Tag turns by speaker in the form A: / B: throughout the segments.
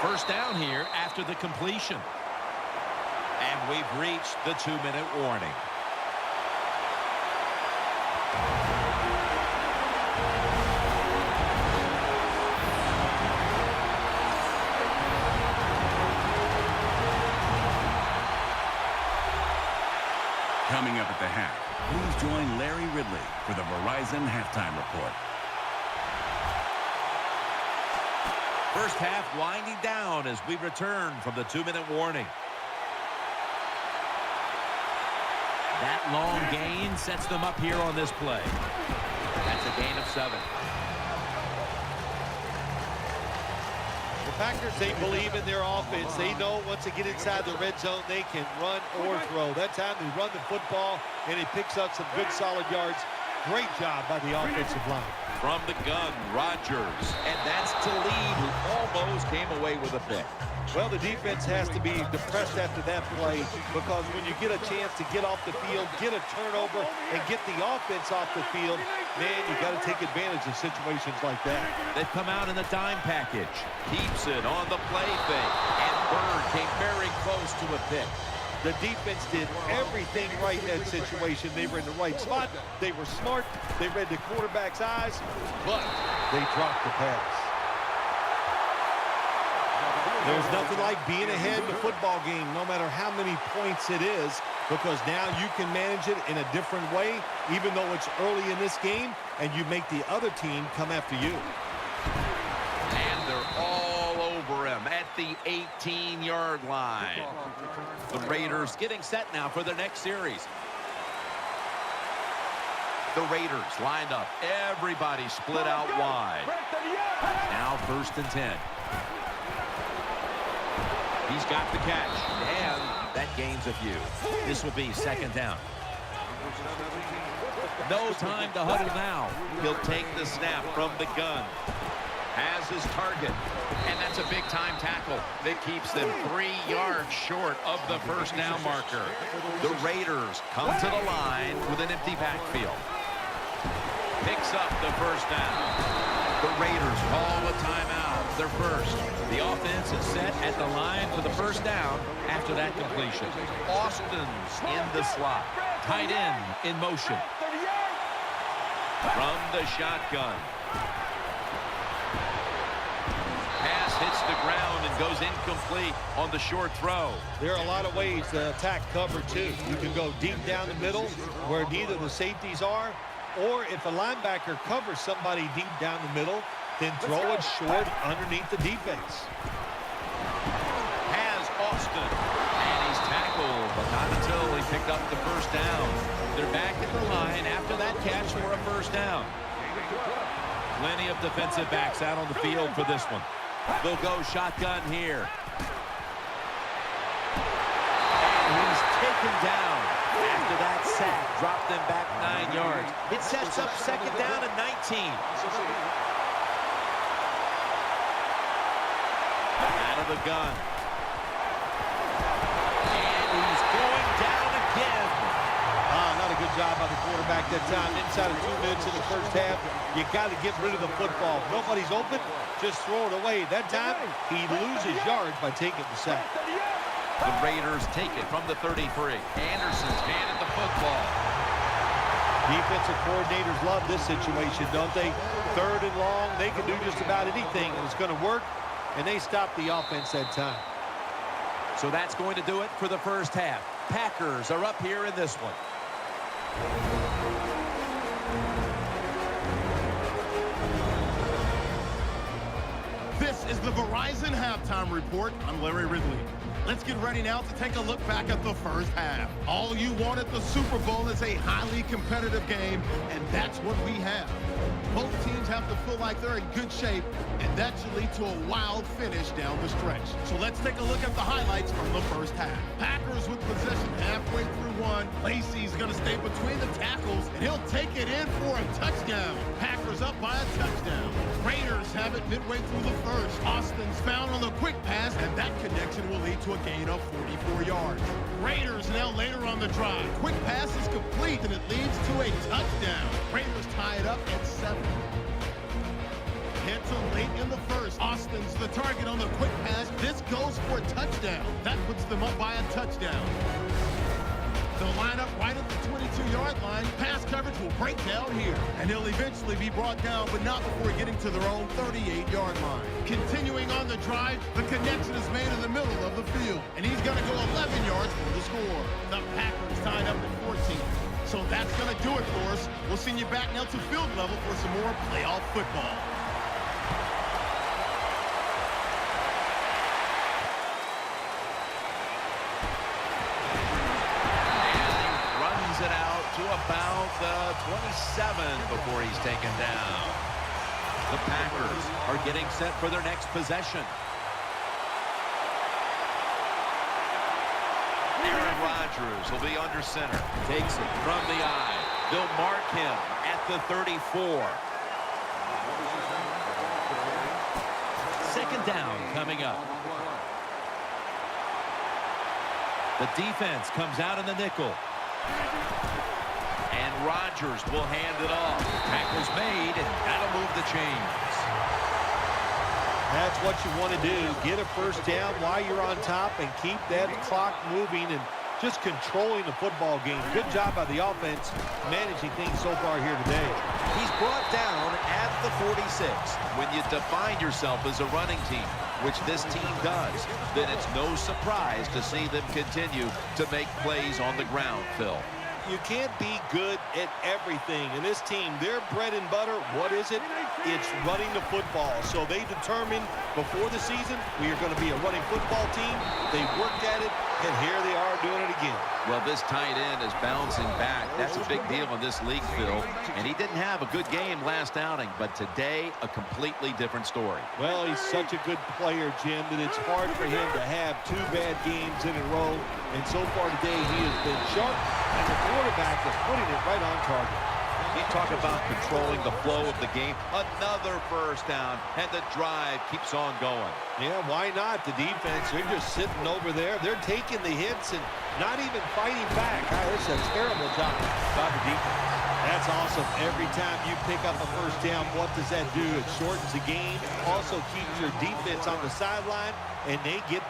A: First down here after the completion. And we've reached the 2-minute warning.
B: Coming up at the half, please join Larry Ridley for the Verizon Halftime Report.
A: First half winding down as we return from the 2-minute warning. That long gain sets them up here on this play. That's a gain of 7.
C: The Packers, they believe in their offense. They know once they get inside the red zone, they can run or throw. That time they run the football, and he picks up some good solid yards. Great job by the offensive line.
A: From the gun, Rodgers. And that's Talib, who almost came away with a pick.
C: Well, the defense has to be depressed after that play, because when you get a chance to get off the field, get a turnover, and get the offense off the field, man, you got to take advantage of situations like that.
A: They've come out in the dime package. Keeps it on the play fake. And Bird came very close to a pick.
C: The defense did everything right in that situation. They were in the right spot. They were smart. They read the quarterback's eyes, but they dropped the pass. There's nothing like being ahead in the football game, no matter how many points it is, because now you can manage it in a different way, even though it's early in this game, and you make the other team come after you.
A: And they're all over him at the 18-yard line. The Raiders getting set now for their next series. The Raiders lined up. Everybody split out wide. Now 1st and 10. He's got the catch, and that gains a few. This will be 2nd down. No time to huddle now. He'll take the snap from the gun. Has his target, and that's a big-time tackle that keeps them 3 yards short of the 1st down marker. The Raiders come to the line with an empty backfield. Picks up the 1st down. The Raiders call a timeout, their first. The offense is set at the line for the 1st down after that completion. Austin's in the slot. Tight end in motion. From the shotgun. Pass hits the ground and goes incomplete on the short throw.
C: There are a lot of ways to attack cover, too. You can go deep down the middle where neither the safeties are, or if a linebacker covers somebody deep down the middle, then throw it short underneath the defense.
A: Has Austin. And he's tackled, but not until he picked up the 1st down. They're back at the line after that catch for a 1st down. Plenty of defensive backs out on the field for this one. They'll go shotgun here. And he's taken down. After that sack, dropped them back 9 yards. It sets up 2nd down and 19. Out of the gun. And he's going down again.
C: Not a good job by the quarterback that time. Inside of 2 minutes in the 1st half, you got to get rid of the football. If nobody's open, just throw it away. That time, he loses yards by taking the sack.
A: The Raiders take it from the 33. Anderson's handed the football.
C: Defensive coordinators love this situation, don't they? 3rd and long, they can do just about anything, and it's going to work, and they stop the offense that time.
A: So that's going to do it for the 1st half. Packers are up here in this one.
D: This is the Verizon Halftime Report. I'm Larry Ridley. Let's get ready now to take a look back at the 1st half. All you want at the Super Bowl is a highly competitive game, and that's what we have. Both teams have to feel like they're in good shape, and that should lead to a wild finish down the stretch. So let's take a look at the highlights from the 1st half. Packers with possession halfway through one. Lacey's going to stay between the tackles, and he'll take it in for a touchdown. Packers up by a touchdown. Raiders have it midway through the 1st. Austin's found on the quick pass, and that connection will lead to a gain of 44 yards. Raiders now later on the drive. Quick pass is complete, and it leads to a touchdown. Raiders tie it up at 7. Head to late in the 1st. Austin's the target on the quick pass. This goes for a touchdown. That puts them up by a touchdown. They'll line up right at the 22-yard line. Pass coverage will break down here. And he'll eventually be brought down, but not before getting to their own 38-yard line. Continuing on the drive, the connection is made in the middle of the field. And he's going to go 11 yards for the score. The Packers tied up at 14. So that's going to do it for us. We'll send you back now to field level for some more playoff football.
A: It out to about the 27 before he's taken down. The Packers are getting set for their next possession. Aaron Rodgers will be under center. Takes it from the eye. They'll mark him at the 34. Second down coming up. The defense comes out in the nickel. And Rodgers will hand it off. Tackle's made, and that'll move the chains.
C: That's what you want to do. Get a first down while you're on top and keep that clock moving and just controlling the football game. Good job by the offense managing things so far here today.
A: He's brought down at the 46. When you define yourself as a running team, which this team does, then it's no surprise to see them continue to make plays on the ground, Phil.
C: You can't be good at everything. And this team, their bread and butter, what is it? It's running the football. So they determined before the season we are going to be a running football team. They worked at it, and here they are doing it again.
A: Well, this tight end is bouncing back. That's a big deal in this league, Phil. And he didn't have a good game last outing, but today, a completely different story.
C: Well, he's such a good player, Jim, that it's hard for him to have two bad games in a row. And so far today, he has been sharp, and the quarterback is putting it right on target.
A: You talk about controlling the flow of the game. Another first down, and the drive keeps on going.
C: Yeah, why not? The defense, they're just sitting over there. They're taking the hits and not even fighting back. It's a terrible job by the defense. That's awesome. Every time you pick up a first down, what does that do? It shortens the game. Also keeps your defense on the sideline, and they get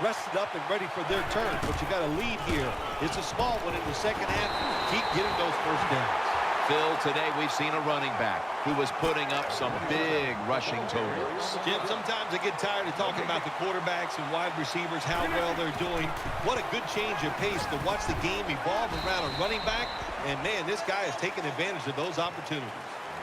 C: rested up and ready for their turn. But you got a lead here. It's a small one in the second half. Keep getting those first downs.
A: Phil, today we've seen a running back who was putting up some big rushing totals.
C: Jim, sometimes I get tired of talking about the quarterbacks and wide receivers, how well they're doing. What a good change of pace to watch the game evolve around a running back. And, man, this guy is taking advantage of those opportunities.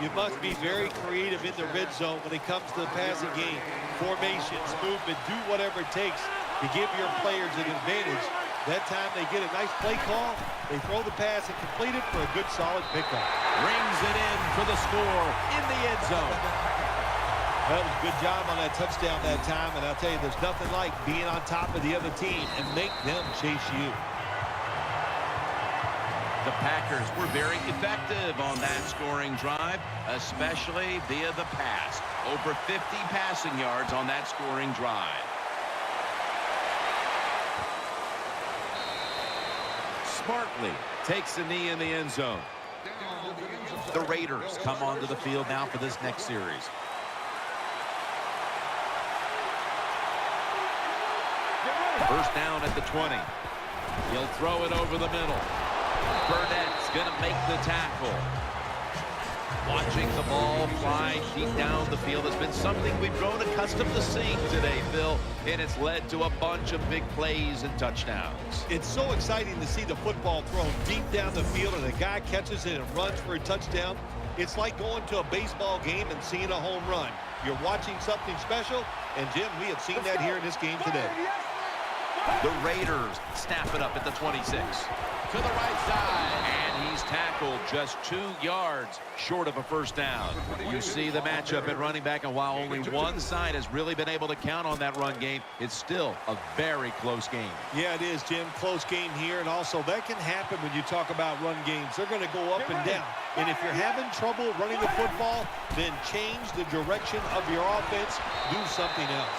C: You must be very creative in the red zone when it comes to the passing game. Formations, movement, do whatever it takes to give your players an advantage. That time they get a nice play call. They throw the pass and complete it for a good, solid pickup.
A: Rings it in for the score in the end zone.
C: That was a good job on that touchdown that time. And I'll tell you, there's nothing like being on top of the other team and make them chase you.
A: The Packers were very effective on that scoring drive, especially via the pass. Over 50 passing yards on that scoring drive. Smartly takes the knee in the end zone. The Raiders come onto the field now for this next series. First down at the 20. He'll throw it over the middle. Burnett's going to make the tackle. Watching the ball fly deep down the field has been something we've grown accustomed to seeing today, Phil, and it's led to a bunch of big plays and touchdowns.
C: It's so exciting to see the football thrown deep down the field and the guy catches it and runs for a touchdown. It's like going to a baseball game and seeing a home run. You're watching something special, and Jim, we have seen that here in this game today.
A: The Raiders snap it up at the 26. To the right side, and he's tackled just 2 yards short of a first down. You see the matchup at running back, and while only one side has really been able to count on that run game, it's still a very close game.
C: Yeah, it is, Jim. Close game here, and also that can happen when you talk about run games. They're going to go up and down, and if you're having trouble running the football, then change the direction of your offense. Do something else.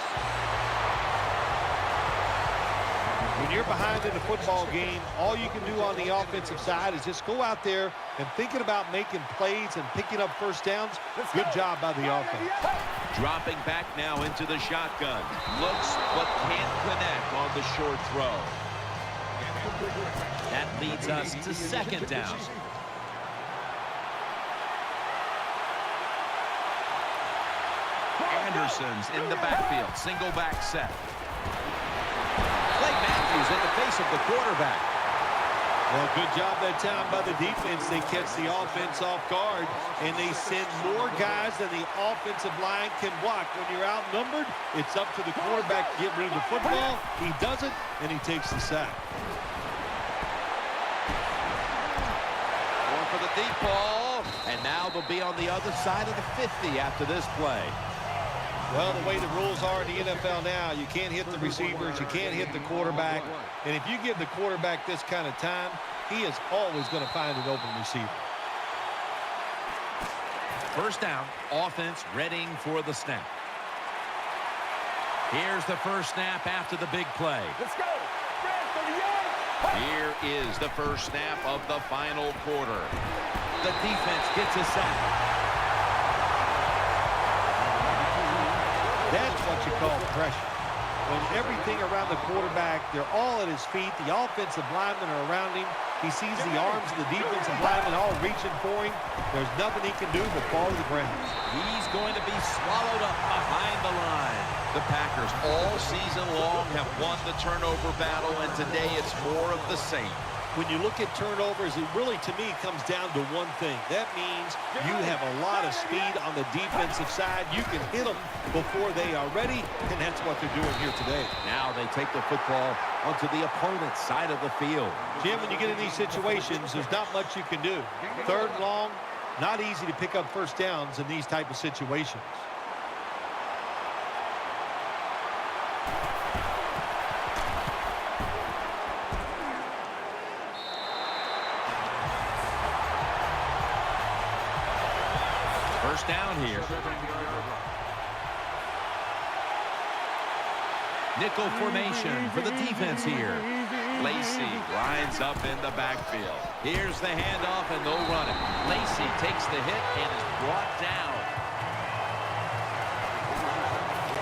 C: When you're behind in the football game, all you can do on the offensive side is just go out there and thinking about making plays and picking up first downs. Good job by the offense.
A: Dropping back now into the shotgun. Looks but can't connect on the short throw. That leads us to second down. Anderson's in the backfield. Single back set. Clay Matthews in the face of the quarterback.
C: Well, good job that time by the defense. They catch the offense off guard, and they send more guys than the offensive line can block. When you're outnumbered, it's up to the quarterback to get rid of the football. He doesn't, and he takes the sack.
A: Going for the deep ball, and now they'll be on the other side of the 50 after this play.
C: Well, the way the rules are in the NFL now, you can't hit the receivers, you can't hit the quarterback. And if you give the quarterback this kind of time, he is always going to find an open receiver.
A: First down, offense readying for the snap. Here's the first snap after the big play.
E: Let's go.
A: Here is the first snap of the final quarter. The defense gets a sack.
C: That's what you call pressure. When everything around the quarterback, they're all at his feet. The offensive linemen are around him. He sees the arms of the defensive linemen all reaching for him. There's nothing he can do but fall to the ground.
A: He's going to be swallowed up behind the line. The Packers all season long have won the turnover battle, and today it's more of the same.
C: When you look at turnovers, it really, to me, comes down to one thing. That means you have a lot of speed on the defensive side. You can hit them before they are ready, and that's what they're doing here today.
A: Now they take the football onto the opponent's side of the field.
C: Jim, when you get in these situations, there's not much you can do. Third and long, not easy to pick up first downs in these type of situations.
A: First down here. Nickel formation for the defense here. Lacey lines up in the backfield. Here's the handoff, and they'll run it. Lacey takes the hit and is brought down.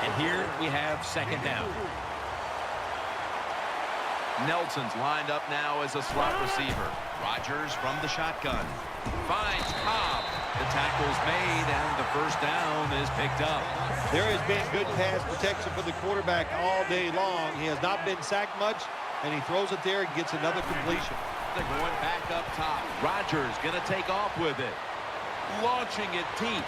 A: And here we have second down. Nelson's lined up now as a slot receiver. Rodgers from the shotgun. Finds Cobb. The tackle's made, and the first down is picked up.
C: There has been good pass protection for the quarterback all day long. He has not been sacked much, and he throws it there and gets another completion.
A: They're going back up top. Rodgers going to take off with it. Launching it deep.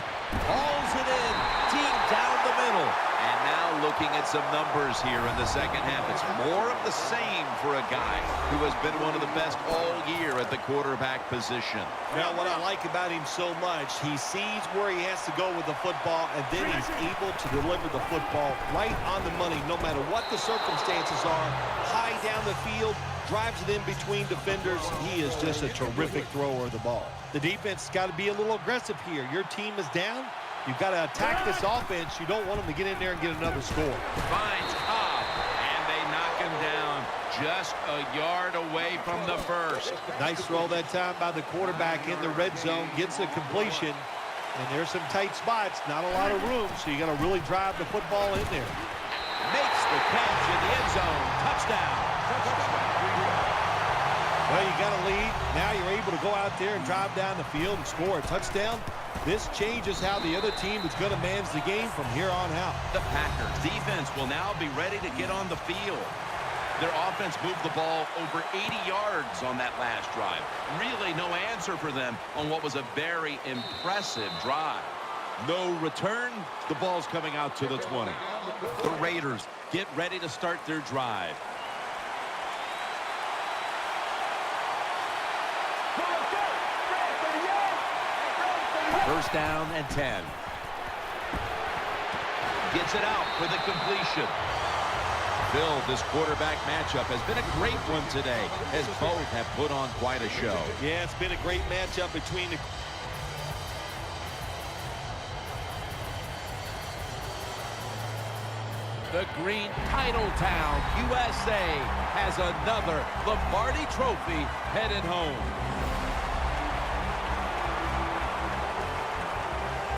A: Hauls it in. Deep down the middle. And now looking at some numbers here in the second half. It's more of the same for a guy who has been one of the best all year at the quarterback position.
C: Now, what I like about him so much, he sees where he has to go with the football, and then he's able to deliver the football right on the money, no matter what the circumstances are. High down the field, drives it in between defenders. He is just a terrific thrower of the ball. The defense has got to be a little aggressive here. Your team is down. You've got to attack this offense. You don't want them to get in there and get another score.
A: Finds Cobb, and they knock him down just a yard away from the first.
C: Nice throw that time by the quarterback in the red zone. Gets a completion. And there's some tight spots. Not a lot of room, so you got to really drive the football in there.
A: Makes the catch in the end zone. Touchdown.
C: Well, you got a lead. Now you're able to go out there and drive down the field and score a touchdown. This changes how the other team is going to manage the game from here on out.
A: The Packers defense will now be ready to get on the field. Their offense moved the ball over 80 yards on that last drive. Really no answer for them on what was a very impressive drive. No return. The ball's coming out to the 20. The Raiders get ready to start their drive. First down and 10. Gets it out for the completion. Bill, this quarterback matchup has been a great one today, as both have put on quite a show.
C: Yeah, it's been a great matchup between
A: the green title town, USA, has another Lombardi Trophy headed home.